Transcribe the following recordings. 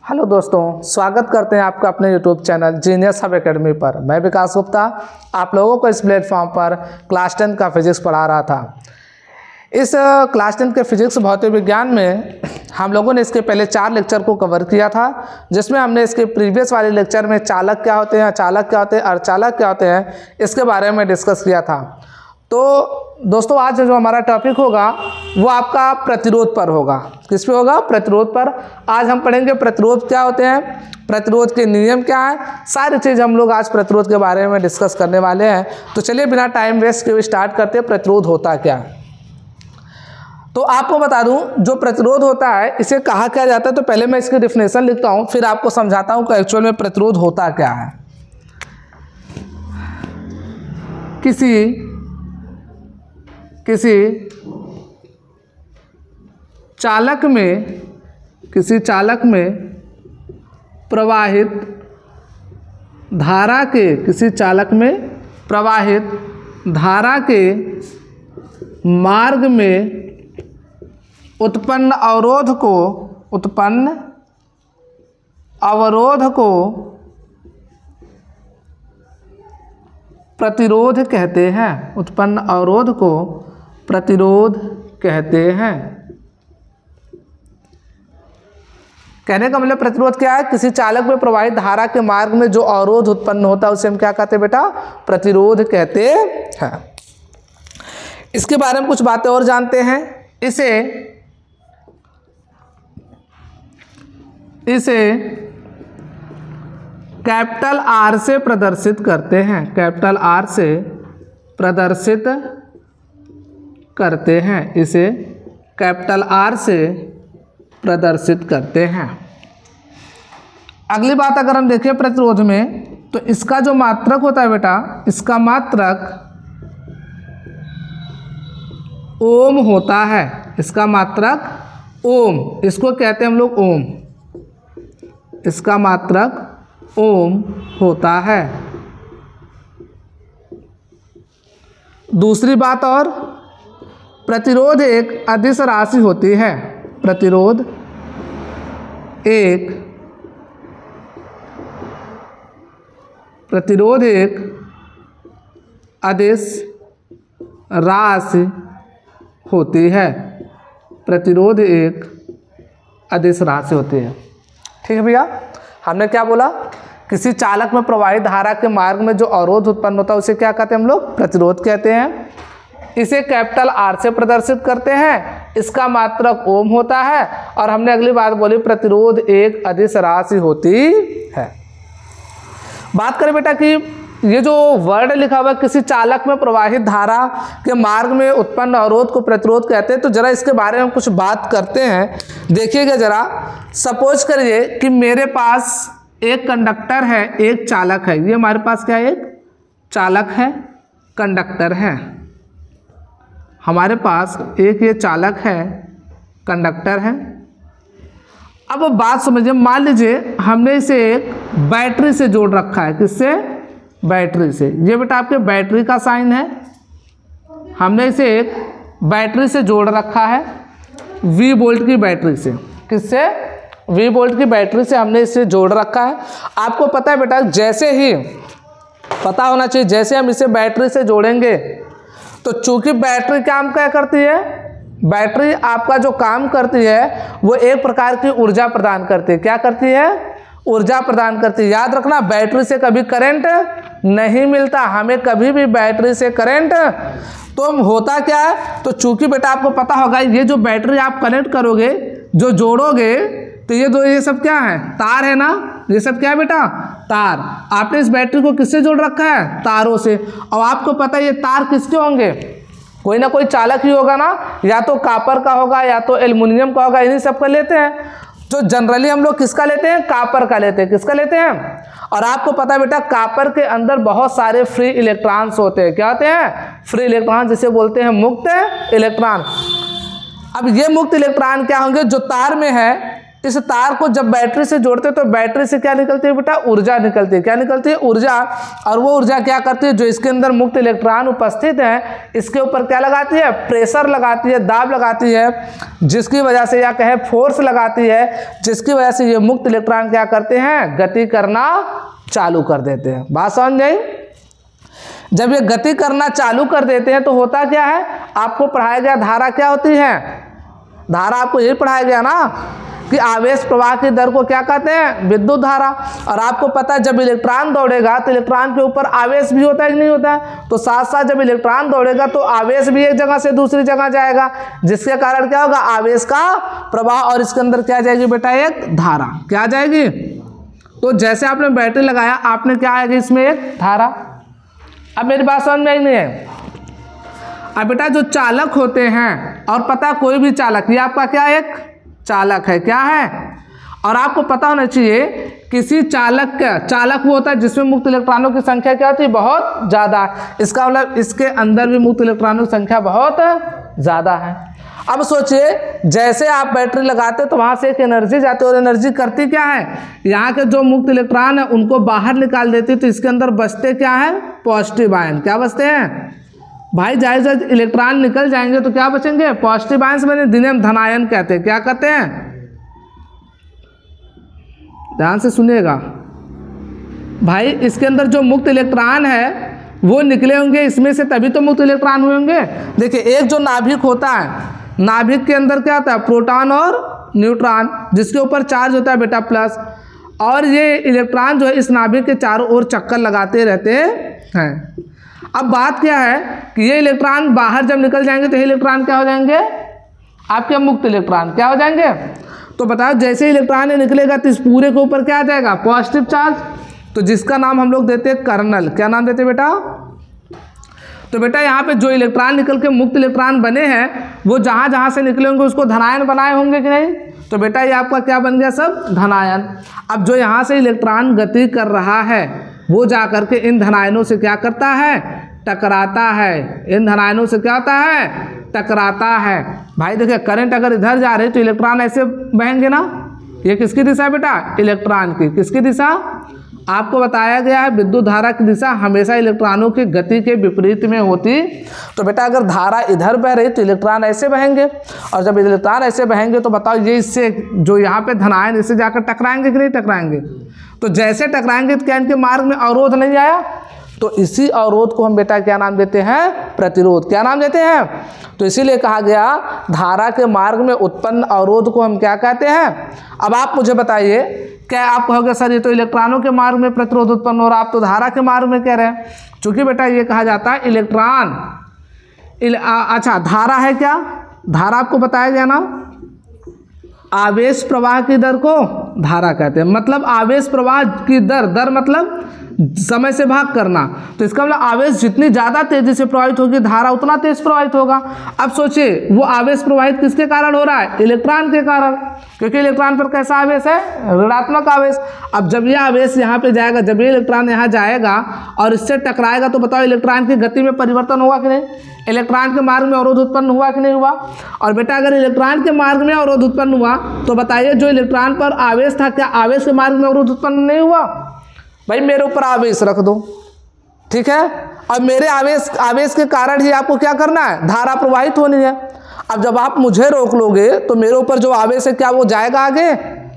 Hello दोस्तों, स्वागत करते हैं आपका अपने YouTube channel genius hub academy पर। मैं विकास गुप्ता आप लोगों को इस प्लेटफॉर्म पर क्लास 10 का फिजिक्स पढ़ा रहा था। इस क्लास 10 के फिजिक्स भौतिक विज्ञान में हम लोगों ने इसके पहले 4 लेक्चर को कवर किया था, जिसमें हमने इसके प्रीवियस वाले लेक्चर में चालक क्या होते हैं, अचालक क्या होते हैं, अर्धचालक क्या होते हैं, इसके बारे में डिस्कस किया था। तो दोस्तों, आज जो हमारा टॉपिक होगा वो आपका प्रतिरोध पर होगा। किस पे होगा? प्रतिरोध पर। आज हम पढ़ेंगे प्रतिरोध क्या होते हैं, प्रतिरोध के नियम क्या है, सारी चीज़ हम लोग आज प्रतिरोध के बारे में डिस्कस करने वाले हैं। तो चलिए बिना टाइम वेस्ट के स्टार्ट करते हैं। प्रतिरोध होता क्या है? तो आपको बता दूं, जो प्रतिरोध होता है इसे कहा क्या जाता है। तो पहले मैं इसकी डिफिनेशन लिखता हूं, फिर आपको समझाता हूं कि एक्चुअल में प्रतिरोध होता क्या है। किसी चालक में प्रवाहित धारा के मार्ग में उत्पन्न अवरोध को प्रतिरोध कहते हैं। उत्पन्न अवरोध को प्रतिरोध कहते हैं। कहने का मतलब प्रतिरोध क्या है? किसी चालक में प्रवाहित धारा के मार्ग में जो अवरोध उत्पन्न होता है उसे हम क्या कहते हैं बेटा? प्रतिरोध कहते हैं। इसके बारे में कुछ बातें और जानते हैं। इसे कैपिटल आर से प्रदर्शित करते हैं। कैपिटल आर से प्रदर्शित करते हैं। इसे कैपिटल आर से प्रदर्शित करते हैं। अगली बात अगर हम देखें प्रतिरोध में, तो इसका जो मात्रक होता है बेटा, इसका मात्रक ओम होता है। इसका मात्रक ओम, इसको कहते हैं हम लोग ओम। इसका मात्रक ओम होता है। दूसरी बात और, प्रतिरोध एक अदिश राशि होती है। प्रतिरोध एक अदिश राशि होती है। प्रतिरोध एक अदिश राशि होती है। ठीक है भैया, हमने क्या बोला? किसी चालक में प्रवाहित धारा के मार्ग में जो अवरोध उत्पन्न होता है उसे क्या कहते हैं हम लोग? प्रतिरोध कहते हैं। इसे कैपिटल आर से प्रदर्शित करते हैं। इसका मात्रक ओम होता है। और हमने अगली बात बोली, प्रतिरोध एक अदिश राशि होती है। बात करें बेटा कि ये जो वर्ड लिखा हुआ है, किसी चालक में प्रवाहित धारा के मार्ग में उत्पन्न अवरोध को प्रतिरोध कहते हैं। तो जरा इसके बारे में कुछ बात करते हैं। देखिएगा जरा, सपोज करिए कि मेरे पास एक कंडक्टर है, एक चालक है। ये हमारे पास क्या है? एक चालक है, कंडक्टर है। हमारे पास एक ये चालक है, कंडक्टर है। अब बात समझिए, मान लीजिए हमने इसे एक बैटरी से जोड़ रखा है। किससे? बैटरी से। ये बेटा आपके बैटरी का साइन है। हमने इसे एक बैटरी से जोड़ रखा है, V वोल्ट की बैटरी से। किससे? V वोल्ट की बैटरी से हमने इसे जोड़ रखा है। आपको पता है बेटा, जैसे ही पता होना चाहिए, जैसे हम इसे बैटरी से जोड़ेंगे तो चूंकि बैटरी काम क्या करती है? बैटरी आपका जो काम करती है वो एक प्रकार की ऊर्जा प्रदान करती है। क्या करती है? ऊर्जा प्रदान करती है। याद रखना, बैटरी से कभी करंट नहीं मिलता। हमें कभी भी बैटरी से करंट, तो होता क्या है? तो चूंकि बेटा आपको पता होगा, ये जो बैटरी आप कनेक्ट करोगे, जो जोड़ोगे, तो ये सब क्या है? तार है ना। ये सब क्या है बेटा? तार। आपने इस बैटरी को किससे जोड़ रखा है? तारों से। और आपको पता है ये तार किसके होंगे? कोई ना कोई चालक ही होगा ना। या तो कॉपर का होगा या तो एल्युमिनियम का होगा। इन्हीं सब का लेते हैं। जो जनरली हम लोग किसका लेते हैं? कॉपर का लेते हैं। किसका लेते हैं? और आपको पता है बेटा, कॉपर के अंदर बहुत सारे फ्री इलेक्ट्रॉन्स होते हैं। क्या होते हैं? फ्री इलेक्ट्रॉन, जिसे बोलते हैं मुक्त इलेक्ट्रॉन। अब ये मुक्त इलेक्ट्रॉन क्या होंगे? जो तार में है, इस तार को जब बैटरी से जोड़ते हैं तो बैटरी से क्या निकलती है बेटा, ऊर्जा निकलती है। क्या निकलती है, ऊर्जा। और वो ऊर्जा क्या करती है, जो इसके अंदर मुक्त इलेक्ट्रॉन उपस्थित है इसके ऊपर क्या लगाती है, प्रेशर लगाती है, दाब लगाती है, जिसकी वजह से या कहे फोर्स लगाती है, जिसकी वजह से ये मुक्त इलेक्ट्रॉन क्या करते हैं, गति करना चालू कर देते हैं। बात समझ गई। जब ये गति करना चालू कर देते हैं तो होता क्या है, आपको पढ़ाया गया धारा क्या होती है, धारा आपको यही पढ़ाया गया ना कि आवेश प्रवाह की दर को क्या कहते हैं, विद्युत धारा। और आपको पता है जब इलेक्ट्रॉन दौड़ेगा तो इलेक्ट्रॉन के ऊपर आवेश भी होता है कि नहीं होता है, तो साथ साथ जब इलेक्ट्रॉन दौड़ेगा तो आवेश भी एक जगह से दूसरी जगह जाएगा, जिसके कारण क्या होगा, आवेश का प्रवाह, और इसके अंदर क्या जाएगी बेटा, एक धारा। क्या जाएगी, तो जैसे आपने बैटरी लगाया आपने क्या आएगी इसमें, एक धारा। अब मेरी बात समझ में आई नहीं है। अब बेटा जो चालक होते हैं, और पता कोई भी चालक, ये आपका क्या एक चालक है, क्या है, और आपको पता होना चाहिए किसी चालक का, चालक वो होता है जिसमें मुक्त इलेक्ट्रॉनों की संख्या क्या होती है, बहुत ज़्यादा। इसका मतलब इसके अंदर भी मुक्त इलेक्ट्रॉनों की संख्या बहुत ज़्यादा है। अब सोचिए जैसे आप बैटरी लगाते हो तो वहाँ से एक एनर्जी जाती है, और एनर्जी करती क्या है, यहाँ के जो मुक्त इलेक्ट्रॉन है उनको बाहर निकाल देती है, तो इसके अंदर बचते क्या है, पॉजिटिव आयन। क्या बचते हैं भाई, जाहिर है इलेक्ट्रॉन निकल जाएंगे तो क्या बचेंगे, पॉजिटिव आयन से बने, जिन्हें हम धनायन कहते हैं। क्या कहते हैं, ध्यान से सुनिएगा भाई, इसके अंदर जो मुक्त इलेक्ट्रॉन है वो निकले होंगे इसमें से, तभी तो मुक्त इलेक्ट्रॉन हुए होंगे। देखिए एक जो नाभिक होता है, नाभिक के अंदर क्या होता है, प्रोटॉन और न्यूट्रॉन, जिसके ऊपर चार्ज होता है बेटा प्लस, और ये इलेक्ट्रॉन जो है इस नाभिक के चारों ओर चक्कर लगाते रहते हैं। अब बात क्या है कि ये इलेक्ट्रॉन बाहर जब निकल जाएंगे तो ये इलेक्ट्रॉन क्या हो जाएंगे, आपके मुक्त इलेक्ट्रॉन क्या हो जाएंगे। तो बताओ जैसे इलेक्ट्रॉन निकलेगा तो इस पूरे के ऊपर क्या आ जाएगा, पॉजिटिव चार्ज, तो जिसका नाम हम लोग देते हैं कर्नल। क्या नाम देते हैं बेटा, तो बेटा यहाँ पे जो इलेक्ट्रॉन निकल के मुक्त इलेक्ट्रॉन बने हैं वो जहाँ जहाँ से निकले होंगे उसको धनायन बनाए होंगे कि नहीं, तो बेटा ये आपका क्या बन गया, सब धनायन। अब जो यहाँ से इलेक्ट्रॉन गति कर रहा है वो जा करके इन धनायनों से क्या करता है, टकराता है। इन धनायनों से क्या होता है, टकराता है। भाई देखिए करंट अगर इधर जा रही तो इलेक्ट्रॉन ऐसे बहेंगे ना, ये किसकी दिशा है बेटा, इलेक्ट्रॉन की। किसकी दिशा, आपको बताया गया है विद्युत धारा की दिशा हमेशा इलेक्ट्रॉनों की गति के विपरीत में होती। तो बेटा अगर धारा इधर बह रही तो इलेक्ट्रॉन ऐसे बहेंगे, और जब इलेक्ट्रॉन ऐसे बहेंगे तो बताओ ये इससे जो यहाँ पे धनायन इससे जाकर टकराएंगे कि नहीं टकराएंगे। तो जैसे टकराएंगे तो क्या इनके मार्ग में अवरोध नहीं आया, तो इसी अवरोध को हम बेटा क्या नाम देते हैं, प्रतिरोध। क्या नाम देते हैं, तो इसीलिए कहा गया धारा के मार्ग में उत्पन्न अवरोध को हम क्या कहते हैं। अब आप मुझे बताइए, क्या आप कहोगे सर ये तो इलेक्ट्रॉनों के मार्ग में प्रतिरोध उत्पन्न हो रहा, आप तो धारा के मार्ग में कह रहे हैं। चूंकि बेटा ये कहा जाता है इलेक्ट्रॉन अच्छा धारा है क्या, धारा आपको बताया गया ना, आवेश प्रवाह की दर को धारा कहते हैं। मतलब आवेश प्रवाह की दर, दर मतलब समय से भाग करना, तो इसका मतलब आवेश जितनी ज़्यादा तेजी से प्रवाहित होगी धारा उतना तेज प्रवाहित होगा। अब सोचिए वो आवेश प्रवाहित किसके कारण हो रहा है, इलेक्ट्रॉन के कारण, क्योंकि इलेक्ट्रॉन पर कैसा आवेश है, ऋणात्मक आवेश। अब जब ये आवेश यहाँ पे जाएगा, जब ये इलेक्ट्रॉन यहाँ जाएगा और इससे टकराएगा तो बताओ इलेक्ट्रॉन की गति में परिवर्तन होगा कि नहीं, इलेक्ट्रॉन के मार्ग में अवरोध उत्पन्न हुआ कि नहीं हुआ। और बेटा अगर इलेक्ट्रॉन के मार्ग में अवरोध उत्पन्न हुआ तो बताइए जो इलेक्ट्रॉन पर आवेश था क्या आवेश के मार्ग में अवरोध उत्पन्न नहीं हुआ। भाई मेरे ऊपर आवेश रख दो, ठीक है, और मेरे आवेश के कारण ही आपको क्या करना है, धारा प्रवाहित होनी है। अब जब आप मुझे रोक लोगे तो मेरे ऊपर जो आवेश है क्या वो जाएगा आगे,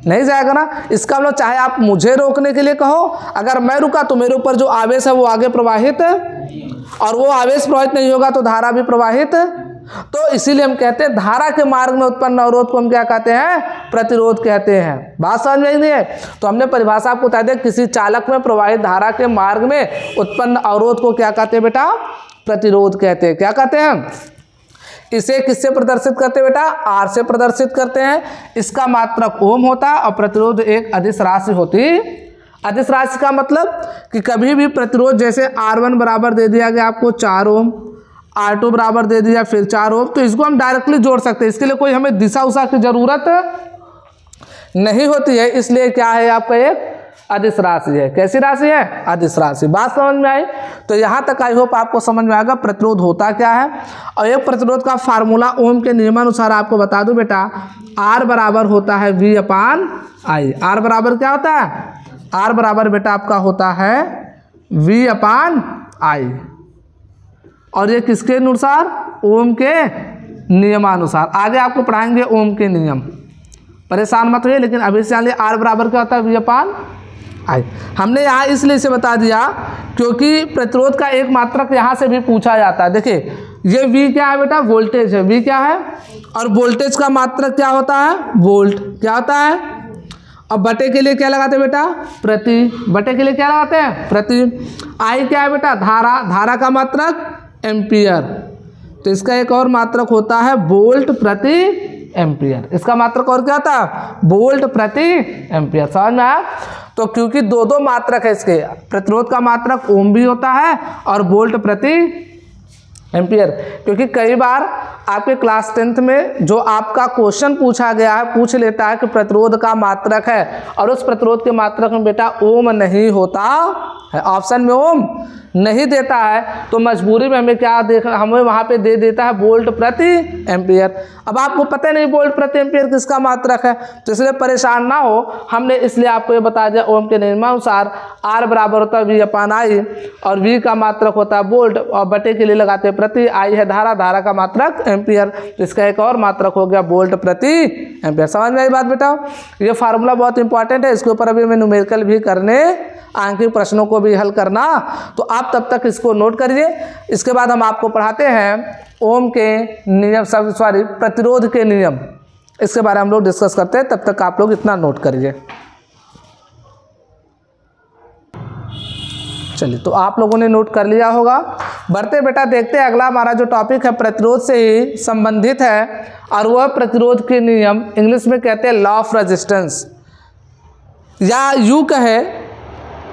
नहीं जाएगा ना। इसका मतलब चाहे आप मुझे रोकने के लिए कहो, अगर मैं रुका तो मेरे ऊपर जो आवेश है वो आगे प्रवाहित है, और वो आवेश प्रवाहित नहीं होगा तो धारा भी प्रवाहित। तो इसीलिए हम कहते हैं धारा के मार्ग में उत्पन्न अवरोध को हम क्या कहते हैं, प्रतिरोध कहते हैं। बात समझ में नहीं है, तो हमने परिभाषा आपको बता दिया, किसी चालक में प्रवाहित धारा के मार्ग में उत्पन्न अवरोध को क्या कहते हैं बेटा, प्रतिरोध कहते हैं। क्या कहते हैं, इसे किससे प्रदर्शित करते हैं बेटा, आर से प्रदर्शित करते हैं। इसका मात्रक ओम होता है और प्रतिरोध एक अदिश राशि होती है। अदिश राशि का मतलब कि कभी भी प्रतिरोध जैसे R1 बराबर दे दिया गया आपको 4 ओम, R2 बराबर दे दिया फिर 4 ओम, तो इसको हम डायरेक्टली जोड़ सकते हैं। इसके लिए कोई हमें दिशा उषा की जरूरत नहीं होती है, इसलिए क्या है आपका एक अदिश राशि है। कैसी राशि है? अदिश राशि। बात समझ में आई? तो यहाँ तक आई होप आपको समझ में आएगा प्रतिरोध होता क्या है। और एक प्रतिरोध का फार्मूला ओम के नियमानुसार आपको बता दूं बेटा, R बराबर होता है V/I। R बराबर क्या होता है? R बराबर बेटा आपका होता है V/I। और ये किसके अनुसार? ओम के नियमानुसार। आगे आपको पढ़ाएंगे ओम के नियम, परेशान मत होइए। लेकिन अभी से जान लिया R बराबर क्या होता है? V/I। हमने यहाँ इसलिए इसे बता दिया क्योंकि प्रतिरोध का एक मात्रक यहाँ से भी पूछा जाता है। देखिए ये V क्या है बेटा? वोल्टेज है। V क्या है? और वोल्टेज का मात्रक क्या होता है? वोल्ट। क्या होता है? अब बटे के लिए क्या लगाते हैं बेटा? प्रति। बटे के लिए क्या लगाते हैं? प्रति। I क्या है बेटा? धारा। धारा का मात्रक एम्पियर। तो इसका एक और मात्रक होता है वोल्ट प्रति एम्पियर। इसका मात्रक और क्या होता है? वोल्ट प्रति एम्पियर। समझ में आया? तो क्योंकि दो दो मात्रक है इसके, प्रतिरोध का मात्रक ओम भी होता है और वोल्ट प्रति एम्पियर। क्योंकि कई बार आपके क्लास 10th में जो आपका क्वेश्चन पूछा गया है, पूछ लेता है कि प्रतिरोध का मात्रक है और उस प्रतिरोध के मात्रक में बेटा ओम नहीं होता है, ऑप्शन में ओम नहीं देता है, तो मजबूरी में हमें क्या हमें वहाँ पे दे देता है वोल्ट प्रति एम्पियर। अब आपको पता नहीं वोल्ट प्रति एम्पियर किसका मात्रक है, तो इसलिए परेशान ना हो, हमने इसलिए आपको ये बता दिया ओम के नियमानुसार R बराबर होता है V/I और V का मात्रक होता है वोल्ट और बटे के लिए लगाते हैं प्रति। I है धारा, धारा का मात्रक एम्पियर, तो इसका एक और मात्रक हो गया वोल्ट प्रति एम्पियर। समझ में आई बात बेटा? ये फार्मूला बहुत इंपॉर्टेंट है, इसके ऊपर अभी मैं न्यूमेरिकल भी करने, आंकिक प्रश्नों को भी हल करना, तो आप तब तक इसको नोट करिए। इसके बाद हम आपको पढ़ाते हैं ओम के नियम, प्रतिरोध के नियम, इसके बारे में हम लोग डिस्कस करते हैं। तब तक आप लोग इतना नोट करिए। चलिए, तो आप लोगों ने नोट कर लिया होगा। बढ़ते बेटा देखते हैं अगला हमारा जो टॉपिक है प्रतिरोध से ही संबंधित है और वह प्रतिरोध के नियम, इंग्लिश में कहते हैं लॉ ऑफ रेजिस्टेंस, या यूँ कहे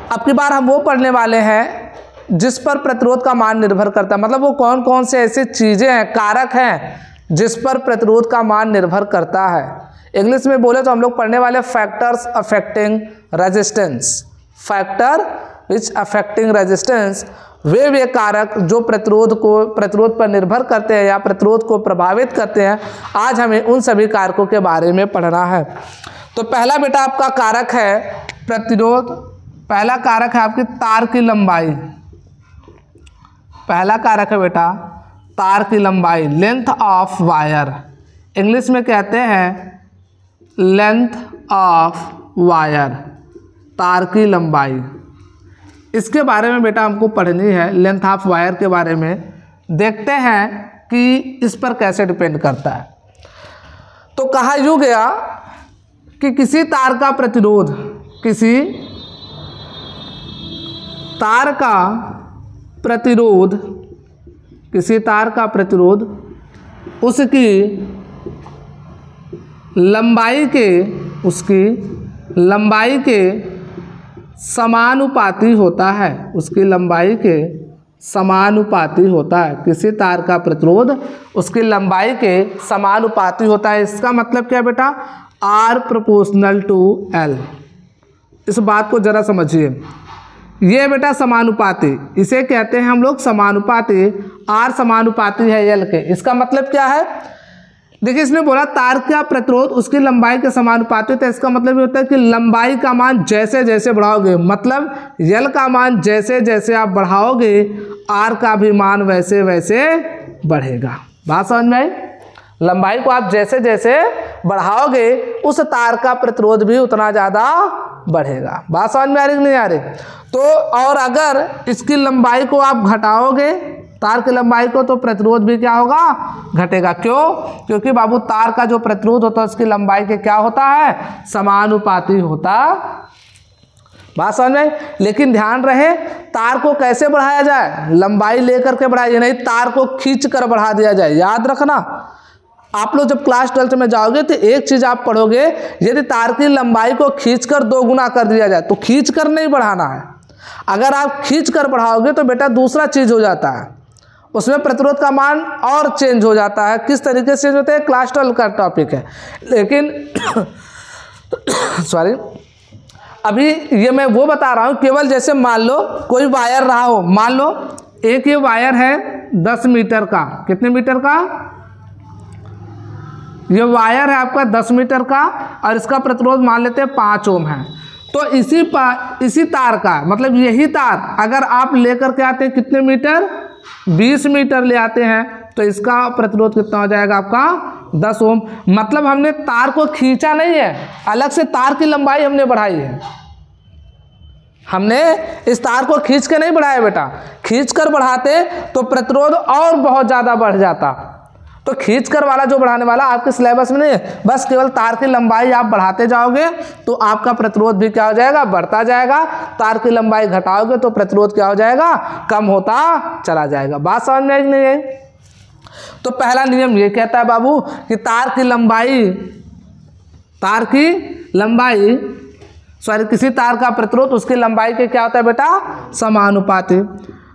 अब की बार हम वो पढ़ने वाले हैं जिस पर प्रतिरोध का मान निर्भर करता है। मतलब वो कौन कौन से ऐसी चीज़ें हैं, कारक हैं जिस पर प्रतिरोध का मान निर्भर करता है। इंग्लिश में बोले तो हम लोग पढ़ने वाले factors affecting resistance. Factor which affecting resistance, वे कारक जो प्रतिरोध पर निर्भर करते हैं या प्रतिरोध को प्रभावित करते हैं। आज हमें उन सभी कारकों के बारे में पढ़ना है। तो पहला बेटा आपका कारक है प्रतिरोध, पहला कारक है आपकी तार की लंबाई। पहला कारक है बेटा तार की लंबाई, लेंथ ऑफ वायर, इंग्लिश में कहते हैं लेंथ ऑफ वायर, तार की लंबाई। इसके बारे में बेटा हमको पढ़नी है, लेंथ ऑफ वायर के बारे में। देखते हैं कि इस पर कैसे डिपेंड करता है। तो कहा यूँ गया कि किसी तार का प्रतिरोध, किसी तार का प्रतिरोध, किसी तार का प्रतिरोध उसकी लंबाई के समानुपाती होता है, उसकी लंबाई के समानुपाती होता है। किसी तार का प्रतिरोध उसकी लंबाई के समानुपाती होता है। इसका मतलब क्या बेटा? R proportional to L। इस बात को जरा समझिए, ये बेटा समानुपाती, इसे कहते हैं हम लोग समानुपाती। R समानुपाती है L के। इसका मतलब क्या है? देखिए इसने बोला तार का प्रतिरोध उसकी लंबाई के समानुपाती होता है। इसका मतलब ये होता है कि लंबाई का मान जैसे जैसे बढ़ाओगे, मतलब L का मान जैसे जैसे आप बढ़ाओगे R का भी मान वैसे वैसे बढ़ेगा। बात समझ में आई? लंबाई को आप जैसे जैसे बढ़ाओगे उस तार का प्रतिरोध भी उतना ज़्यादा बढ़ेगा। बात समझ में आ रही कि नहीं आ रही? तो और अगर इसकी लंबाई को आप घटाओगे, तार की लंबाई को, तो प्रतिरोध भी क्या होगा? घटेगा। क्यों? क्योंकि बाबू तार का जो प्रतिरोध होता है उसकी लंबाई के क्या होता है? समानुपाती होता। बात समझ में? लेकिन ध्यान रहे तार को कैसे बढ़ाया जाए? लंबाई लेकर के बढ़ाइए, नहीं तार को खींच कर बढ़ा दिया जाए। याद रखना, आप लोग जब क्लास 12th में जाओगे तो एक चीज़ आप पढ़ोगे, यदि तार की लंबाई को खींचकर 2 गुना कर दिया जाए तो खींचकर नहीं बढ़ाना है। अगर आप खींचकर बढ़ाओगे तो बेटा दूसरा चीज़ हो जाता है, उसमें प्रतिरोध का मान और चेंज हो जाता है। किस तरीके से चेंज होता है क्लास 12 का टॉपिक है। लेकिन सॉरी, अभी ये मैं वो बता रहा हूँ, केवल जैसे मान लो कोई वायर रहा हो, मान लो एक ये वायर है 10 मीटर का, कितने मीटर का, ये वायर है आपका 10 मीटर का और इसका प्रतिरोध मान लेते हैं 5 ओम है। तो इसी तार का मतलब यही तार अगर आप लेकर के आते हैं कितने मीटर, 20 मीटर ले आते हैं, तो इसका प्रतिरोध कितना हो जाएगा आपका 10 ओम। मतलब हमने तार को खींचा नहीं है, अलग से तार की लंबाई हमने बढ़ाई है। हमने इस तार को खींच के नहीं बढ़ाया बेटा, खींच कर बढ़ाते तो प्रतिरोध और बहुत ज़्यादा बढ़ जाता। तो खींच कर वाला जो बढ़ाने वाला आपके सिलेबस में नहीं है, बस केवल तार की लंबाई आप बढ़ाते जाओगे तो आपका प्रतिरोध भी क्या हो जाएगा, बढ़ता जाएगा। तार की लंबाई घटाओगे तो प्रतिरोध क्या हो जाएगा, कम होता चला जाएगा। बात समझ में आई नहीं है? तो पहला नियम ये कहता है बाबू कि तार की लंबाई किसी तार का प्रतिरोध उसकी लंबाई के क्या होता है बेटा, समानुपाती।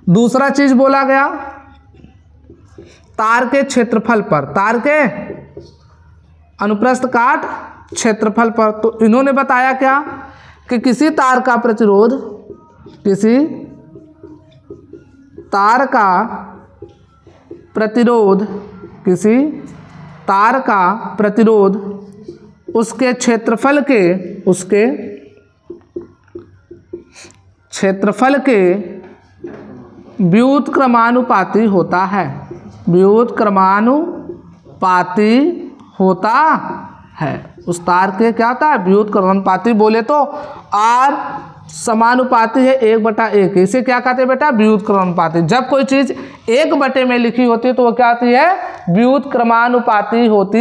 दूसरा चीज बोला गया तार के क्षेत्रफल पर, तार के अनुप्रस्थ काट क्षेत्रफल पर। तो इन्होंने बताया क्या कि किसी तार का प्रतिरोध उसके क्षेत्रफल के व्युत्क्रमानुपाती होता है, व्युत्क्रमानुपाती होता है। उस तार के क्या होता है, व्युत्क्रमानुपाती। बोले तो R समानुपाती है 1/1, इसे क्या कहते हैं बेटा, व्युत्क्रमानुपाती। जब कोई चीज 1/1 में लिखी होती है तो वो क्या होती है, व्युत्क्रमानुपाती होती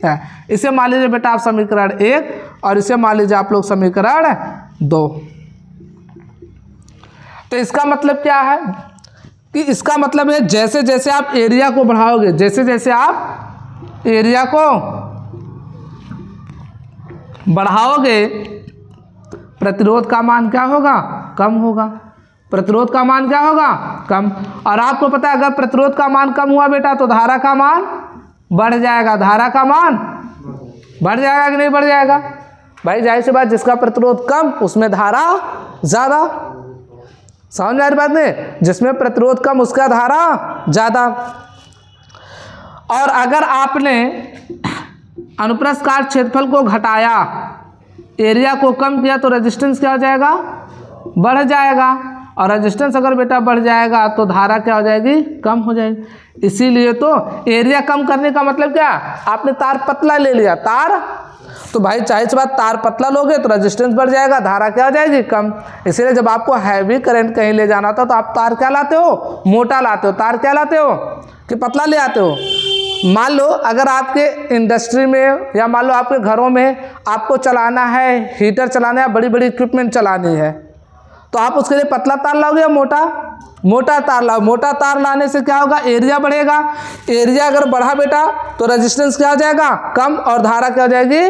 है। इसे मान लीजिए बेटा आप समीकरण 1 और इसे मान लीजिए आप लोग समीकरण 2। तो इसका मतलब क्या है कि इसका मतलब है जैसे जैसे आप एरिया को बढ़ाओगे, जैसे जैसे आप एरिया को बढ़ाओगे प्रतिरोध का मान क्या होगा, कम होगा। प्रतिरोध का मान क्या होगा, कम। और आपको पता है अगर प्रतिरोध का मान कम हुआ बेटा तो धारा का मान बढ़ जाएगा। धारा का मान बढ़ जाएगा कि नहीं बढ़ जाएगा भाई? जाहिर सी बात, जिसका प्रतिरोध कम उसमें धारा ज़्यादा। समझ में आ रही बात नहीं? जिसमें प्रतिरोध कम उसका धारा ज़्यादा। और अगर आपने अनुप्रस्थ काट क्षेत्रफल को घटाया, एरिया को कम किया, तो रेजिस्टेंस क्या हो जाएगा, बढ़ जाएगा। और रेजिस्टेंस अगर बेटा बढ़ जाएगा तो धारा क्या हो जाएगी, कम हो जाएगी। इसीलिए तो एरिया कम करने का मतलब क्या, आपने तार पतला ले लिया, तार तो भाई चाहे से बात तार पतला लोगे तो रेजिस्टेंस बढ़ जाएगा, धारा क्या हो जाएगी, कम। इसीलिए जब आपको हैवी करंट कहीं ले जाना था तो आप तार क्या लाते हो, मोटा लाते हो। तार क्या लाते हो कि पतला ले आते हो। मान लो अगर आपके इंडस्ट्री में या मान लो आपके घरों में आपको चलाना है, हीटर चलाना है, बड़ी बड़ी इक्विपमेंट चलानी है, तो आप उसके लिए पतला तार लाओगे या मोटा तार लाओ। मोटा तार लाने से क्या होगा, एरिया बढ़ेगा। एरिया अगर बढ़ा बेटा तो रेजिस्टेंस क्या हो जाएगा, कम, और धारा क्या हो जाएगी,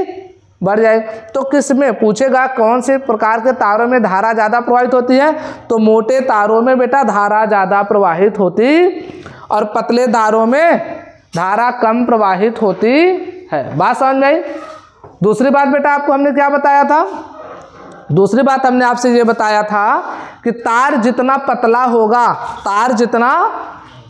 बढ़ जाएगी। तो किस में पूछेगा, कौन से प्रकार के तारों में धारा ज़्यादा प्रवाहित होती है, तो मोटे तारों में बेटा धारा ज़्यादा प्रवाहित होती और पतले तारों में धारा कम प्रवाहित होती है। बात समझ में आई? दूसरी बात बेटा आपको हमने क्या बताया था, दूसरी बात हमने आपसे ये बताया था कि तार जितना पतला होगा, तार जितना,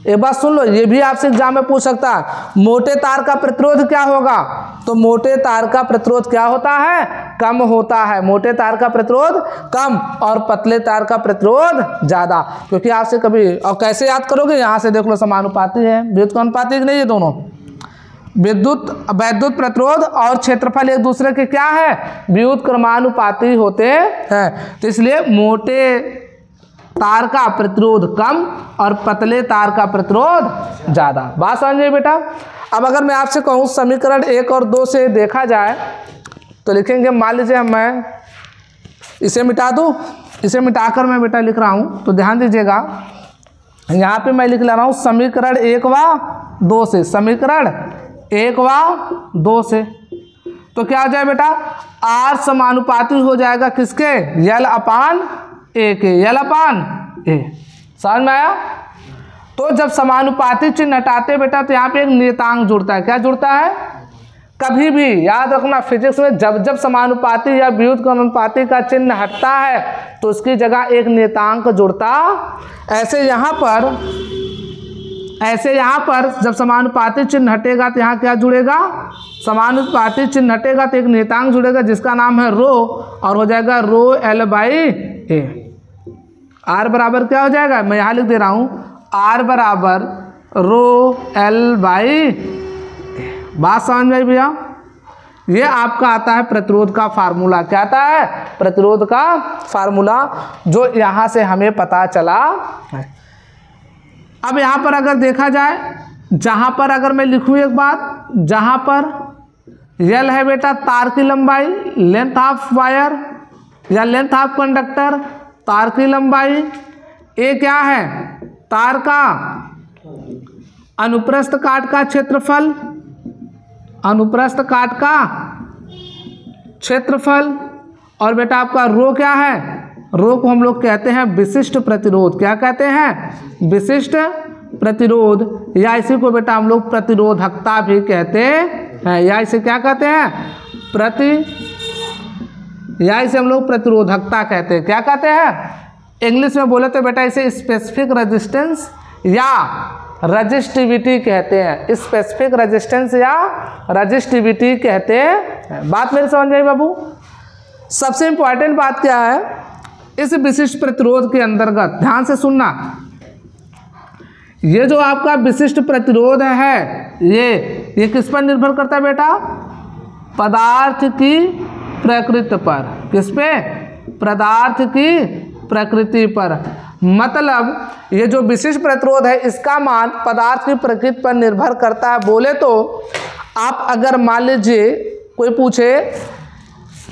एक बात सुन लो, ये भी आपसे एग्जाम में पूछ सकता है, मोटे तार का प्रतिरोध क्या होगा, तो मोटे तार का प्रतिरोध क्या होता है, कम होता है। मोटे तार का प्रतिरोध कम और पतले तार का प्रतिरोध ज़्यादा। क्योंकि आपसे कभी, और कैसे याद करोगे, यहाँ से देख लो, समानुपाती है, व्युत्क्रमानुपाती नहीं, ये दोनों वैद्युत प्रतिरोध और क्षेत्रफल एक दूसरे के क्या है, व्युत्क्रमानुपाती होते हैं। तो इसलिए मोटे तार का प्रतिरोध कम और पतले तार का प्रतिरोध ज़्यादा। बात समझिए बेटा। अब अगर मैं आपसे कहूँ समीकरण 1 और 2 से देखा जाए तो लिखेंगे, मान लीजिए मैं इसे मिटा दूँ, इसे मिटाकर मैं बेटा लिख रहा हूँ, तो ध्यान दीजिएगा, यहाँ पे मैं लिख ले रहा हूँ समीकरण 1 व 2 से, समीकरण 1 व 2 से। तो क्या हो जाए बेटा, R समानुपाती हो जाएगा किसके, L/A के, L/A। समझ में आया? तो जब समानुपाती चिन्ह हटाते बेटा तो यहाँ पे एक नियतांक जुड़ता है। क्या जुड़ता है, कभी भी याद रखना फिजिक्स में जब जब समानुपाती या व्युत्क्रमानुपाती का चिन्ह हटता है तो उसकी जगह एक नियतांक जुड़ता। ऐसे यहाँ पर जब समानुपाती चिन्ह हटेगा तो यहाँ क्या जुड़ेगा, समानुपाती चिन्ह हटेगा तो एक नियतांक जुड़ेगा जिसका नाम है रो, और हो जाएगा rho L by A. R बराबर क्या हो जाएगा, मैं यहाँ लिख दे रहा हूँ, आर बराबर रो एल बाई। बात समझ में आई भैया। ये आपका आता है प्रतिरोध का फार्मूला। क्या आता है, प्रतिरोध का फार्मूला, जो यहाँ से हमें पता चला है। अब यहाँ पर अगर देखा जाए, जहाँ पर अगर मैं लिखूँ एक बात, जहाँ पर एल है बेटा तार की लंबाई, लेंथ ऑफ वायर या लेंथ ऑफ कंडक्टर, तार की लंबाई, ए क्या है, तार का अनुप्रस्थ काट का क्षेत्रफल, अनुप्रस्थ काट का क्षेत्रफल, और बेटा आपका रो क्या है, रो को हम लोग कहते हैं विशिष्ट प्रतिरोध। क्या कहते हैं, विशिष्ट प्रतिरोध, या इसी को बेटा हम लोग प्रतिरोधकता भी कहते हैं, या इसे क्या कहते हैं, या इसे हम लोग प्रतिरोधकता कहते हैं। क्या कहते हैं, इंग्लिश में बोले तो बेटा इसे स्पेसिफिक रेजिस्टेंस या रजिस्टिविटी कहते हैं, स्पेसिफिक रेजिस्टेंस या रजिस्टिविटी कहते हैं। बात मेरी समझ में आई बाबू। सबसे इंपॉर्टेंट बात क्या है, इस विशिष्ट प्रतिरोध के अंतर्गत ध्यान से सुनना, ये जो आपका विशिष्ट प्रतिरोध है ये किस पर निर्भर करता है बेटा, पदार्थ की प्रकृति पर। किस पे, पदार्थ की प्रकृति पर। मतलब ये जो विशिष्ट प्रतिरोध है इसका मान पदार्थ की प्रकृति पर निर्भर करता है। बोले तो आप अगर मान लीजिए कोई पूछे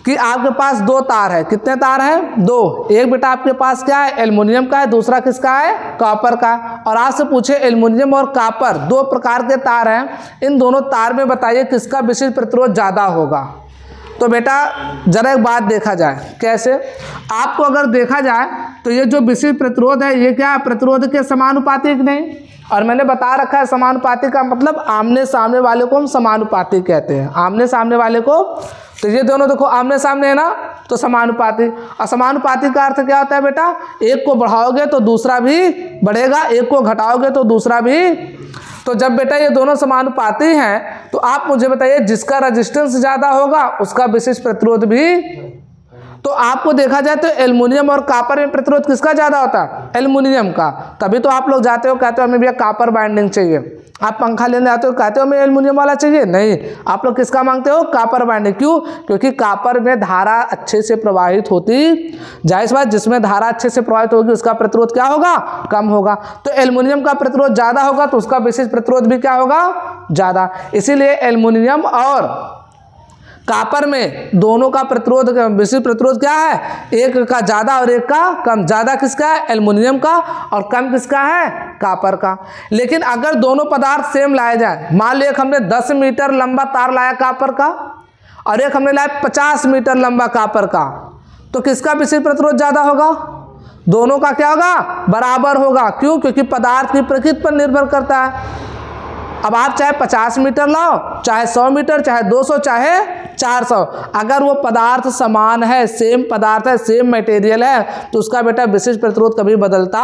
कि आपके पास दो तार है, कितने तार है, दो, एक बेटा आपके पास क्या है, एल्युमिनियम का है, दूसरा किसका है, कॉपर का, और आपसे पूछे एल्युमिनियम और कॉपर दो प्रकार के तार हैं, इन दोनों तार में बताइए किसका विशिष्ट प्रतिरोध ज़्यादा होगा। तो बेटा जरा एक बात देखा जाए, कैसे, आपको अगर देखा जाए तो ये जो विशिष्ट प्रतिरोध है ये क्या है, प्रतिरोध के समानुपातिक नहीं, और मैंने बता रखा है समानुपाती का मतलब आमने सामने वाले को हम समानुपाती कहते हैं, आमने सामने वाले को। तो ये दोनों देखो आमने सामने है ना, तो समानुपाती। और समानुपाती का अर्थ क्या होता है बेटा, एक को बढ़ाओगे तो दूसरा भी बढ़ेगा, एक को घटाओगे तो दूसरा भी। तो जब बेटा ये दोनों समानुपाती हैं तो आप मुझे बताइए जिसका रेजिस्टेंस ज़्यादा होगा उसका विशिष्ट प्रतिरोध भी। तो आपको देखा जाए तो एल्युमिनियम और कॉपर में प्रतिरोध किसका ज़्यादा होता है, एल्युमिनियम का। तभी तो आप लोग जाते हो कहते हो हमें भैया कॉपर बाइंडिंग चाहिए, आप पंखा लेने आते हो कहते हो हमें एल्युमिनियम वाला चाहिए, नहीं, आप लोग किसका मांगते हो, कॉपर बाइंडिंग। क्यों, क्योंकि कॉपर में धारा अच्छे से प्रवाहित होती, जाहिर बात जिसमें धारा अच्छे से प्रवाहित होगी उसका प्रतिरोध क्या होगा, कम होगा। तो एल्युमिनियम का प्रतिरोध ज़्यादा होगा तो उसका विशिष्ट प्रतिरोध भी क्या होगा, ज़्यादा। इसीलिए एल्युमिनियम और कॉपर में दोनों का प्रतिरोध, विशिष्ट प्रतिरोध क्या है, एक का ज़्यादा और एक का कम। ज़्यादा किसका है, एल्युमिनियम का, और कम किसका है, कॉपर का। लेकिन अगर दोनों पदार्थ सेम लाए जाए, मान लो एक हमने 10 मीटर लंबा तार लाया कॉपर का और एक हमने लाया 50 मीटर लंबा कॉपर का, तो किसका विशिष्ट प्रतिरोध ज़्यादा होगा, दोनों का क्या होगा, बराबर होगा। क्यों, क्योंकि पदार्थ की प्रकृति पर निर्भर करता है। अब आप चाहे 50 मीटर लाओ, चाहे 100 मीटर, चाहे 200, चाहे 400, अगर वो पदार्थ समान है, सेम पदार्थ है, सेम मटेरियल है, तो उसका बेटा विशिष्ट प्रतिरोध कभी बदलता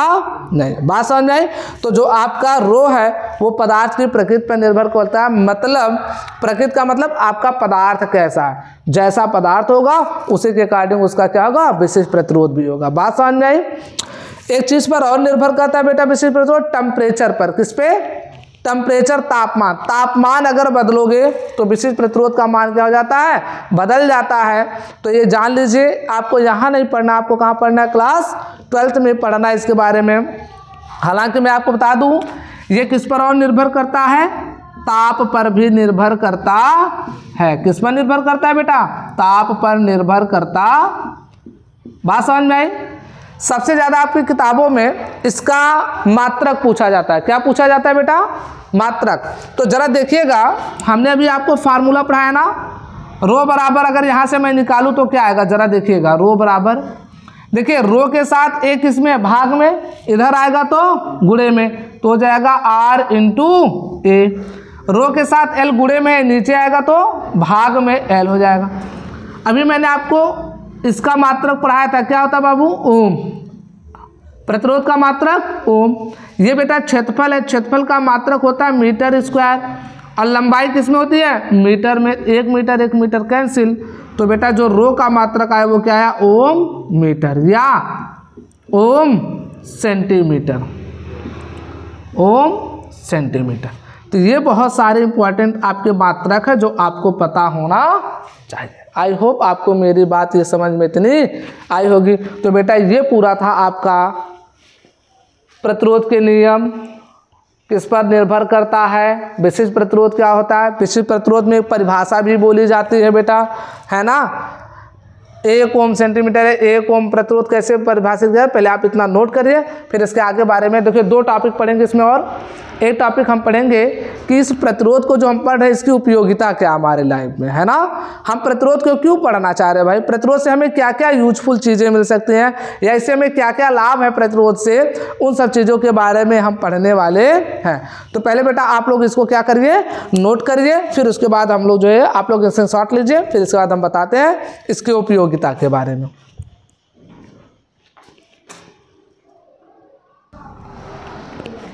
नहीं। बात समझ में आई। तो जो आपका रो है वो पदार्थ की प्रकृति पर निर्भर करता है। मतलब प्रकृति का मतलब आपका पदार्थ कैसा है, जैसा पदार्थ होगा उसी के अकॉर्डिंग उसका क्या होगा, विशिष्ट प्रतिरोध भी होगा। बात समझ में आई। एक चीज़ पर और निर्भर करता है बेटा विशिष्ट प्रतिरोध, टेम्परेचर पर। किस पे, टेम्परेचर, तापमान। तापमान अगर बदलोगे तो विशिष्ट प्रतिरोध का मान क्या हो जाता है, बदल जाता है। तो ये जान लीजिए, आपको यहाँ नहीं पढ़ना, आपको कहाँ पढ़ना है, क्लास 12th में पढ़ना है इसके बारे में। हालांकि मैं आपको बता दूँ ये किस पर और निर्भर करता है, ताप पर भी निर्भर करता है। किस पर निर्भर करता है बेटा, ताप पर निर्भर करता। बात समझ में आई। सबसे ज़्यादा आपकी किताबों में इसका मात्रक पूछा जाता है। क्या पूछा जाता है बेटा, मात्रक। तो जरा देखिएगा, हमने अभी आपको फार्मूला पढ़ाया ना, रो बराबर अगर यहाँ से मैं निकालूँ तो क्या आएगा, जरा देखिएगा। रो बराबर, देखिए रो के साथ एक इसमें भाग में, इधर आएगा तो गुणे में, तो हो जाएगा R × A। रो के साथ एल गुणे में नीचे आएगा तो भाग में एल हो जाएगा। अभी मैंने आपको इसका मात्रक पढ़ाया था, क्या होता है बाबू? ओम। प्रतिरोध का मात्रक ओम। ये बेटा क्षेत्रफल है, क्षेत्रफल का मात्रक होता है मीटर स्क्वायर, और लंबाई किसमें होती है? मीटर में। 1 मीटर 1 मीटर कैंसिल, तो बेटा जो रो का मात्रक आया वो क्या है? ओम मीटर या ओम सेंटीमीटर, ओम सेंटीमीटर। तो ये बहुत सारे इंपॉर्टेंट आपके मात्रक है जो आपको पता होना चाहिए। आई होप आपको मेरी बात ये समझ में इतनी आई होगी। तो बेटा ये पूरा था आपका प्रतिरोध के नियम, किस पर निर्भर करता है, विशिष्ट प्रतिरोध क्या होता है। विशिष्ट प्रतिरोध में एक परिभाषा भी बोली जाती है बेटा, है ना। 1 ओम सेंटीमीटर है, 1 ओम प्रतिरोध कैसे परिभाषित है, पहले आप इतना नोट करिए, फिर इसके आगे बारे में देखिए 2 टॉपिक पढ़ेंगे इसमें, और एक टॉपिक हम पढ़ेंगे कि इस प्रतिरोध को जो हम पढ़ रहे हैं इसकी उपयोगिता क्या हमारे लाइफ में, है ना। हम प्रतिरोध को क्यों पढ़ना चाह रहे हैं भाई, प्रतिरोध से हमें क्या क्या यूजफुल चीज़ें मिल सकती हैं, या इससे हमें क्या क्या लाभ है प्रतिरोध से, उन सब चीज़ों के बारे में हम पढ़ने वाले हैं। तो पहले बेटा आप लोग इसको क्या करिए, नोट करिए, फिर उसके बाद हम लोग जो है आप लोग इससे शॉर्ट लीजिए, फिर इसके बाद हम बताते हैं इसकी उपयोगिता के बारे में।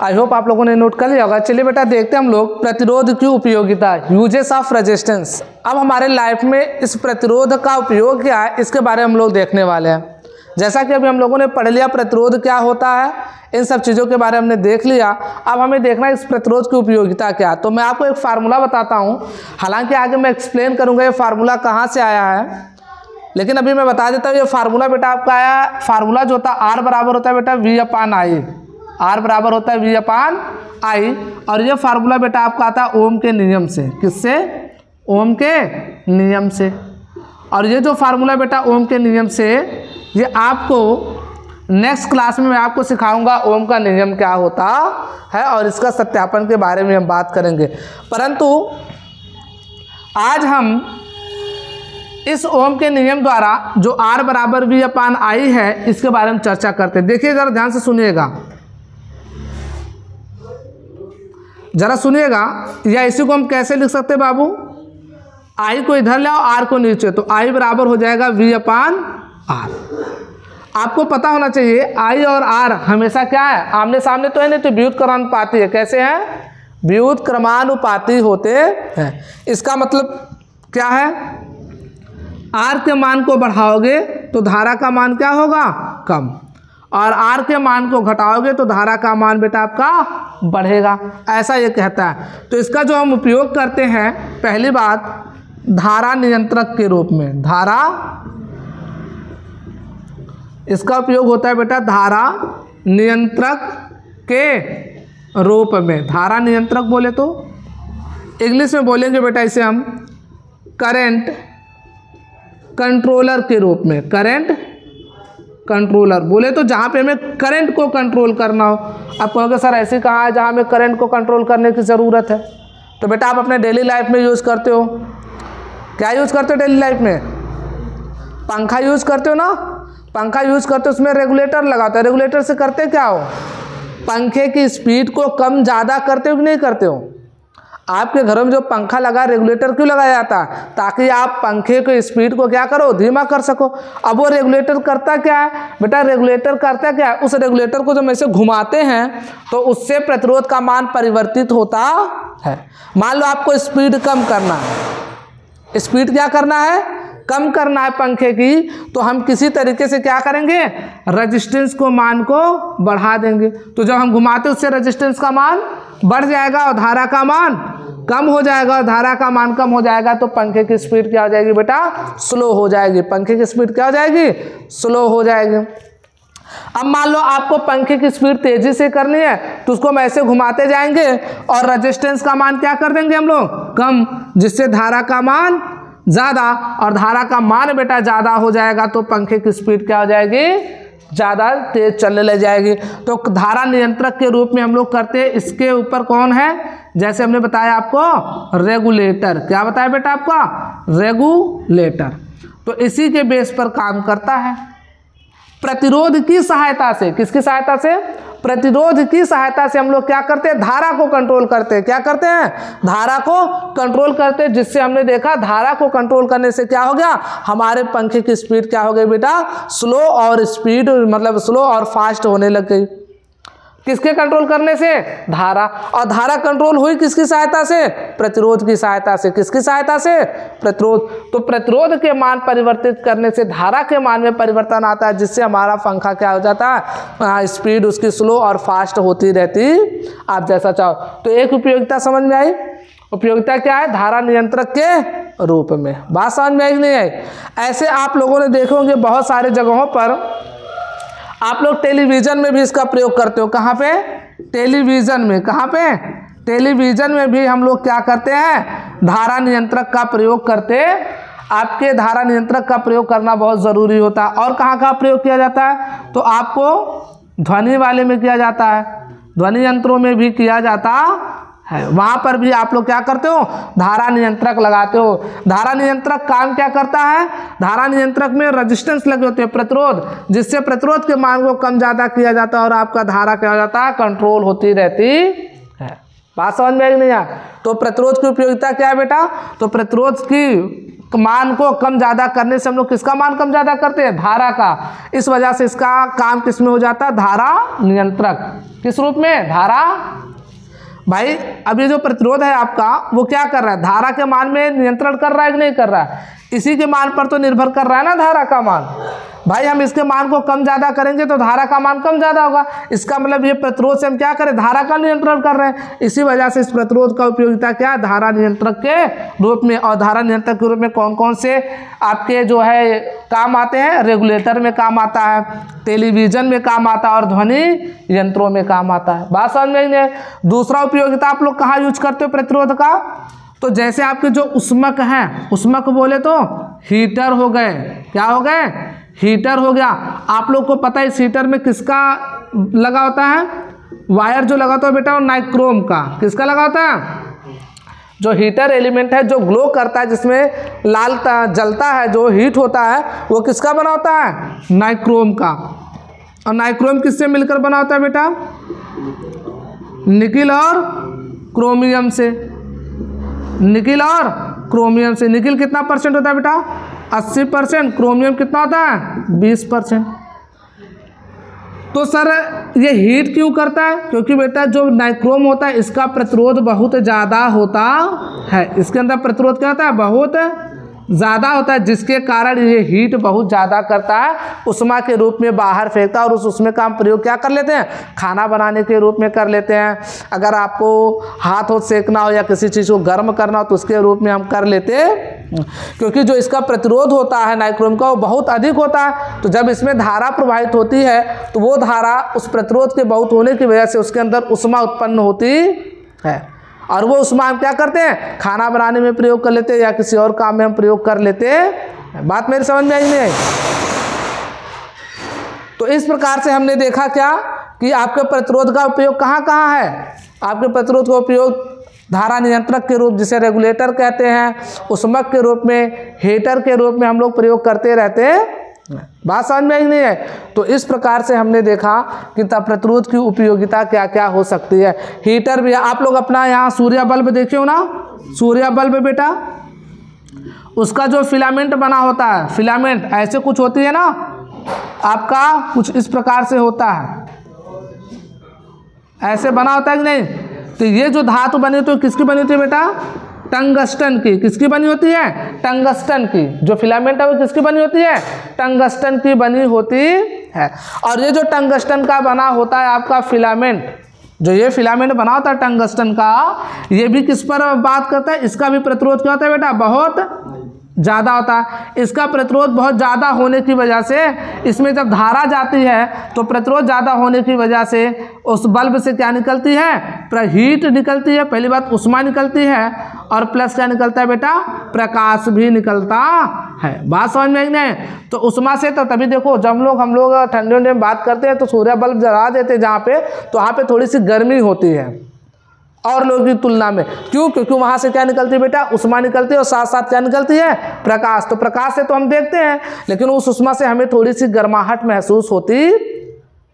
आई होप आप लोगों ने नोट कर लिया होगा। चलिए बेटा देखते हैं हम लोग प्रतिरोध की उपयोगिता, यूजेस ऑफ रेजिस्टेंस। अब हमारे लाइफ में इस प्रतिरोध का उपयोग क्या है, इसके बारे में हम लोग देखने वाले हैं। जैसा कि अभी हम लोगों ने पढ़ लिया प्रतिरोध क्या होता है, इन सब चीज़ों के बारे में हमने देख लिया। अब हमें देखना है इस प्रतिरोध की उपयोगिता क्या। तो मैं आपको एक फार्मूला बताता हूँ, हालांकि आगे मैं एक्सप्लेन करूँगा ये फार्मूला कहाँ से आया है, लेकिन अभी मैं बता देता हूँ ये फार्मूला बेटा आपका आया, फार्मूला जो होता है आर बराबर होता है बेटा V/I, आर बराबर होता है V/I, और ये फार्मूला बेटा आपका आता है ओम के नियम से। किससे? ओम के नियम से। और ये जो फार्मूला बेटा ओम के नियम से, ये आपको नेक्स्ट क्लास में मैं आपको सिखाऊंगा ओम का नियम क्या होता है, और इसका सत्यापन के बारे में हम बात करेंगे। परंतु आज हम इस ओम के नियम द्वारा जो आर बराबर V/I है इसके बारे में चर्चा करते हैं। देखिए जरा ध्यान से सुनिएगा, जरा सुनिएगा, या इसी को हम कैसे लिख सकते हैं बाबू, आई को इधर ले आओ, आर को नीचे, तो आई बराबर हो जाएगा V/R। आपको पता होना चाहिए आई और आर हमेशा क्या है, आमने सामने तो है नहीं, तो व्युत क्रमानुपाती है। कैसे है? व्युत क्रमानुपाती होते हैं। इसका मतलब क्या है, आर के मान को बढ़ाओगे तो धारा का मान क्या होगा? कम, और आर के मान को घटाओगे तो धारा का मान बेटा आपका बढ़ेगा, ऐसा ये कहता है। तो इसका जो हम उपयोग करते हैं, पहली बात धारा नियंत्रक के रूप में, धारा, इसका उपयोग होता है बेटा धारा नियंत्रक के रूप में। धारा नियंत्रक बोले तो इंग्लिश में बोलेंगे बेटा इसे हम करंट कंट्रोलर के रूप में। करंट कंट्रोलर बोले तो जहाँ पे हमें करंट को कंट्रोल करना हो। आप कहोगे सर ऐसे कहाँ है जहाँ हमें करंट को कंट्रोल करने की ज़रूरत है, तो बेटा आप अपने डेली लाइफ में यूज़ करते हो, क्या यूज़ करते हो डेली लाइफ में? पंखा यूज़ करते हो ना, पंखा यूज़ करते हो, उसमें रेगुलेटर लगाते हो। रेगुलेटर से करते क्या हो, पंखे की स्पीड को कम ज़्यादा करते हो कि नहीं करते हो? आपके घरों में जो पंखा लगा, रेगुलेटर क्यों लगाया जाता है? ताकि आप पंखे की स्पीड को क्या करो, धीमा कर सको। अब वो रेगुलेटर करता क्या है बेटा, रेगुलेटर करता क्या है, उस रेगुलेटर को जब ऐसे घुमाते हैं तो उससे प्रतिरोध का मान परिवर्तित होता है। मान लो आपको स्पीड कम करना है, स्पीड क्या करना है, कम करना है पंखे की, तो हम किसी तरीके से क्या करेंगे, रेजिस्टेंस को मान को बढ़ा देंगे। तो जब हम घुमाते उससे रेजिस्टेंस का मान बढ़ जाएगा और धारा का मान कम हो जाएगा, और धारा का मान कम हो जाएगा तो पंखे की स्पीड क्या हो जाएगी बेटा, स्लो हो जाएगी। पंखे की स्पीड क्या हो जाएगी, स्लो हो जाएगी। अब मान लो आपको पंखे की स्पीड तेजी से करनी है, तो उसको हम ऐसे घुमाते जाएंगे और रेजिस्टेंस का मान क्या कर देंगे हम लोग, कम, जिससे धारा का मान ज़्यादा, और धारा का मान बेटा ज़्यादा हो जाएगा तो पंखे की स्पीड क्या हो जाएगी, ज़्यादा तेज चलने लग जाएगी। तो धारा नियंत्रक के रूप में हम लोग करते हैं। इसके ऊपर कौन है, जैसे हमने बताया आपको रेगुलेटर, क्या बताया बेटा आपका, रेगुलेटर। तो इसी के बेस पर काम करता है। प्रतिरोध की सहायता से, किसकी सहायता से, प्रतिरोध की सहायता से हम लोग क्या करते हैं, धारा को कंट्रोल करते हैं। क्या करते हैं, धारा को कंट्रोल करते हैं, जिससे हमने देखा धारा को कंट्रोल करने से क्या हो गया, हमारे पंखे की स्पीड क्या हो गई बेटा, स्लो और स्पीड मतलब स्लो और फास्ट होने लग गई। किसके कंट्रोल करने से, धारा। और धारा कंट्रोल हुई किसकी सहायता से, प्रतिरोध की सहायता से। किसकी सहायता से, प्रतिरोध। तो प्रतिरोध के मान परिवर्तित करने से धारा के मान में परिवर्तन आता है, जिससे हमारा पंखा क्या हो जाता है, स्पीड उसकी स्लो और फास्ट होती रहती, आप जैसा चाहो। तो एक उपयोगिता समझ में आई। उपयोगिता क्या है, धारा नियंत्रक के रूप में। बात समझ में आई कि नहीं आई। ऐसे आप लोगों ने देखे होंगे बहुत सारे जगहों पर, आप लोग टेलीविज़न में भी इसका प्रयोग करते हो। कहाँ पे, टेलीविज़न में। कहाँ पे, टेलीविज़न में भी हम लोग क्या करते हैं, धारा नियंत्रक का प्रयोग करते। आपके धारा नियंत्रक का प्रयोग करना बहुत ज़रूरी होता है। और कहाँ कहाँ प्रयोग किया जाता है, तो आपको ध्वनि वाले में किया जाता है, ध्वनि यंत्रों में भी किया जाता है। वहाँ पर भी आप लोग क्या करते हो, धारा नियंत्रक लगाते हो। धारा नियंत्रक काम क्या करता है, धारा नियंत्रक में रेजिस्टेंस लगे होते हैं, प्रतिरोध, जिससे प्रतिरोध के मान को कम ज़्यादा किया जाता है और आपका धारा क्या हो जाता है, कंट्रोल होती रहती है। बात समझ में आई नहीं आ। तो प्रतिरोध की उपयोगिता क्या है बेटा, तो प्रतिरोध की मान को कम ज़्यादा करने से हम लोग किसका मान कम ज़्यादा करते हैं, धारा का। इस वजह से इसका काम किस में हो जाता है, धारा नियंत्रक। किस रूप में, धारा। भाई अब ये जो प्रतिरोध है आपका, वो क्या कर रहा है, धारा के मान में नियंत्रण कर रहा है कि नहीं कर रहा है, इसी के मान पर तो निर्भर कर रहा है ना धारा का मान। भाई हम इसके मान को कम ज़्यादा करेंगे तो धारा का मान कम ज़्यादा होगा। इसका मतलब ये प्रतिरोध से हम क्या करें, धारा का नियंत्रण कर रहे हैं। इसी वजह से इस प्रतिरोध का उपयोगिता क्या है, धारा नियंत्रक के रूप में। और धारा नियंत्रक के रूप में कौन कौन से आपके जो है काम आते हैं, रेगुलेटर में काम आता है, टेलीविज़न में काम आता है और ध्वनि यंत्रों में काम आता है। बात समझ में नहीं। दूसरा उपयोगिता आप लोग कहाँ यूज करते हो प्रतिरोध का, तो जैसे आपके जो उष्मक हैं, उष्मक बोले तो हीटर हो गए। क्या हो गए, हीटर हो गया। आप लोग को पता है इस हीटर में किसका लगा होता है, वायर जो लगा होता है बेटा वो नाइक्रोम का। किसका लगा होता है, जो हीटर एलिमेंट है जो ग्लो करता है, जिसमें लाल जलता है, जो हीट होता है, वो किसका बना होता है, नाइक्रोम का। और नाइक्रोम किससे मिलकर बना होता है बेटा, निकिल और क्रोमियम से। निकिल और क्रोमियम से। निकिल कितना परसेंट होता है बेटा, 80%। क्रोमियम कितना होता है, 20%। तो सर ये हीट क्यों करता है, क्योंकि बेटा जो नाइक्रोम होता है इसका प्रतिरोध बहुत ज़्यादा होता है। इसके अंदर प्रतिरोध क्या होता है, बहुत ज़्यादा होता है, जिसके कारण ये हीट बहुत ज़्यादा करता है, उष्मा के रूप में बाहर फेंकता है। और उस उष्मा का हम प्रयोग क्या कर लेते हैं, खाना बनाने के रूप में कर लेते हैं। अगर आपको हाथ सेकना हो या किसी चीज़ को गर्म करना हो तो उसके रूप में हम कर लेते हैं, क्योंकि जो इसका प्रतिरोध होता है नाइक्रोम का वो बहुत अधिक होता है। तो जब इसमें धारा प्रवाहित होती है तो वो धारा उस प्रतिरोध के बहुत होने की वजह से उसके अंदर उष्मा उत्पन्न होती है। और वो उष्मा हम क्या करते हैं, खाना बनाने में प्रयोग कर लेते हैं या किसी और काम में हम प्रयोग कर लेते हैं। बात मेरी समझ में आई नहीं आई। तो इस प्रकार से हमने देखा क्या कि आपके प्रतिरोध का उपयोग कहाँ कहाँ है। आपके प्रतिरोध का उपयोग धारा नियंत्रक के रूप, जिसे रेगुलेटर कहते हैं, उष्मक के रूप में, हीटर के रूप में हम लोग प्रयोग करते रहते हैं। बात समझ में आई नहीं है। तो इस प्रकार से हमने देखा कि प्रतिरोध की उपयोगिता क्या क्या हो सकती है। हीटर भी, आप लोग अपना यहाँ सूर्य बल्ब देखे हो ना, सूर्य बल्ब बेटा उसका जो फिलामेंट बना होता है, फिलामेंट ऐसे कुछ होती है ना आपका, कुछ इस प्रकार से होता है, ऐसे बना होता है कि नहीं। तो ये जो धातु बनी होती है किसकी बनी होती है बेटा, टंगस्टन की। किसकी बनी होती है, टंगस्टन की। जो फिलामेंट है वो किसकी बनी होती है, टंगस्टन की बनी होती है। और ये जो टंगस्टन का बना होता है आपका फिलामेंट, जो ये फिलामेंट बना होता है टंगस्टन का, ये भी किस पर बात करता है, इसका भी प्रतिरोध क्या होता है बेटा, बहुत ज़्यादा होता है। इसका प्रतिरोध बहुत ज़्यादा होने की वजह से इसमें जब धारा जाती है तो प्रतिरोध ज़्यादा होने की वजह से उस बल्ब से क्या निकलती है, हीट निकलती है। पहली बात उष्मा निकलती है और प्लस क्या निकलता है बेटा, प्रकाश भी निकलता है। बात समझ में आई नहीं। तो उष्मा से तो तभी देखो जब हम लोग ठंडे ठंडे में बात करते हैं तो सूर्य बल्ब जला देते हैं जहाँ पे, तो वहाँ पे थोड़ी सी गर्मी होती है और लोगों की तुलना में। क्यों, क्योंकि वहाँ से क्या निकलती है बेटा, उष्मा निकलती है और साथ साथ क्या निकलती है, प्रकाश। तो प्रकाश से तो हम देखते हैं, लेकिन उस उष्मा से हमें थोड़ी सी गर्माहट महसूस होती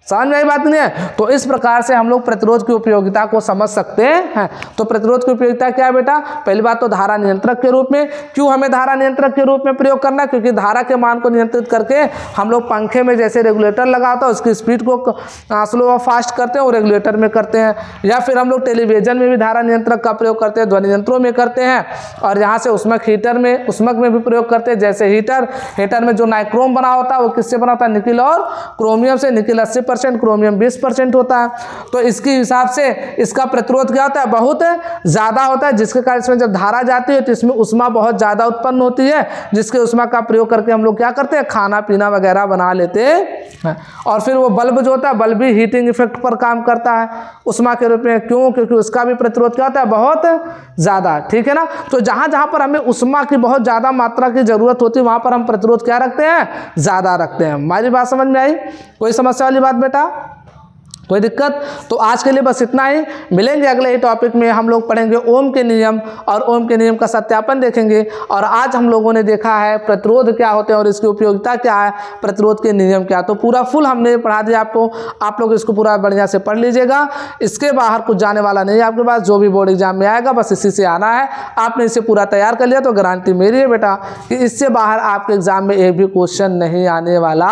समझ में आई बात नहीं है। तो इस प्रकार से हम लोग प्रतिरोध की उपयोगिता को समझ सकते हैं। तो प्रतिरोध की उपयोगिता क्या है बेटा, पहली बात तो धारा नियंत्रक के रूप में। क्यों हमें धारा नियंत्रक के रूप में प्रयोग करना, क्योंकि धारा के मान को नियंत्रित करके हम लोग पंखे में जैसे रेगुलेटर लगा होता है उसकी स्पीड को स्लो और फास्ट करते हैं, वो रेगुलेटर में करते हैं। या फिर हम लोग टेलीविजन में भी धारा नियंत्रक का प्रयोग करते हैं, ध्वनि यंत्रों में करते हैं, और यहाँ से उष्मक हीटर में, उष्मक में भी प्रयोग करते हैं। जैसे हीटर में जो नाइक्रोम बना होता है वो किससे बना होता है, निकिल और क्रोमियम से। निकिल 80%, क्रोमियम 20% होता है। तो इसके हिसाब से इसका प्रतिरोध क्या होता है, बहुत ज़्यादा होता है, जिसके कारण इसमें जब धारा जाती है तो इसमें उष्मा बहुत ज़्यादा उत्पन्न होती है, जिसके उष्मा का प्रयोग करके हम लोग क्या करते हैं, खाना पीना वगैरह बना लेते हैं। और फिर वो बल्ब जो होता है, बल्ब भी हीटिंग इफेक्ट पर काम करता है उष्मा के रूप में। क्यों, क्योंकि उसका भी प्रतिरोध क्या होता है, बहुत ज़्यादा। ठीक है ना। तो जहाँ जहाँ पर हमें उष्मा की बहुत ज़्यादा मात्रा की ज़रूरत होती है वहाँ पर हम प्रतिरोध क्या रखते हैं, ज़्यादा रखते हैं। हमारी बात समझ में आई, कोई समस्या वाली बात बेटा, कोई दिक्कत? तो आज के लिए बस इतना ही। मिलेंगे अगले ही टॉपिक में, हम लोग पढ़ेंगे ओम के नियम और ओम के नियम का सत्यापन देखेंगे। और आज हम लोगों ने देखा है प्रतिरोध क्या होते हैं और इसकी उपयोगिता क्या है, प्रतिरोध के नियम क्या। तो पूरा फुल हमने पढ़ा दिया आपको, आप लोग इसको पूरा बढ़िया से पढ़ लीजिएगा। इसके बाहर कुछ जाने वाला नहीं है आपके पास, जो भी बोर्ड एग्जाम में आएगा बस इसी से आना है। आपने इसे पूरा तैयार कर लिया तो गारंटी मेरी है बेटा कि इससे बाहर आपके एग्जाम में एक भी क्वेश्चन नहीं आने वाला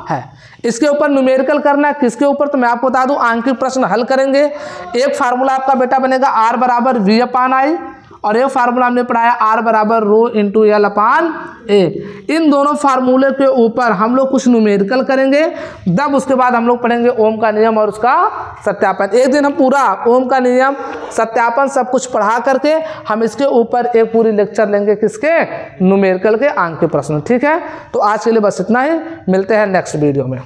है। इसके ऊपर न्यूमेरिकल करना है, किसके ऊपर, तो मैं आपको बता दूं आंकिक प्रश्न हल करेंगे। एक फार्मूला आपका बेटा बनेगा R = V/I, और एक फार्मूला हमने पढ़ाया R = ρ×L/A। इन दोनों फार्मूले के ऊपर हम लोग कुछ न्यूमेरिकल करेंगे, तब उसके बाद हम लोग पढ़ेंगे ओम का नियम और उसका सत्यापन। एक दिन हम पूरा ओम का नियम, सत्यापन सब कुछ पढ़ा करके हम इसके ऊपर एक पूरी लेक्चर लेंगे, किसके, न्यूमेरिकल के, अंक के प्रश्न। ठीक है। तो आज के लिए बस इतना ही, मिलते हैं नेक्स्ट वीडियो में।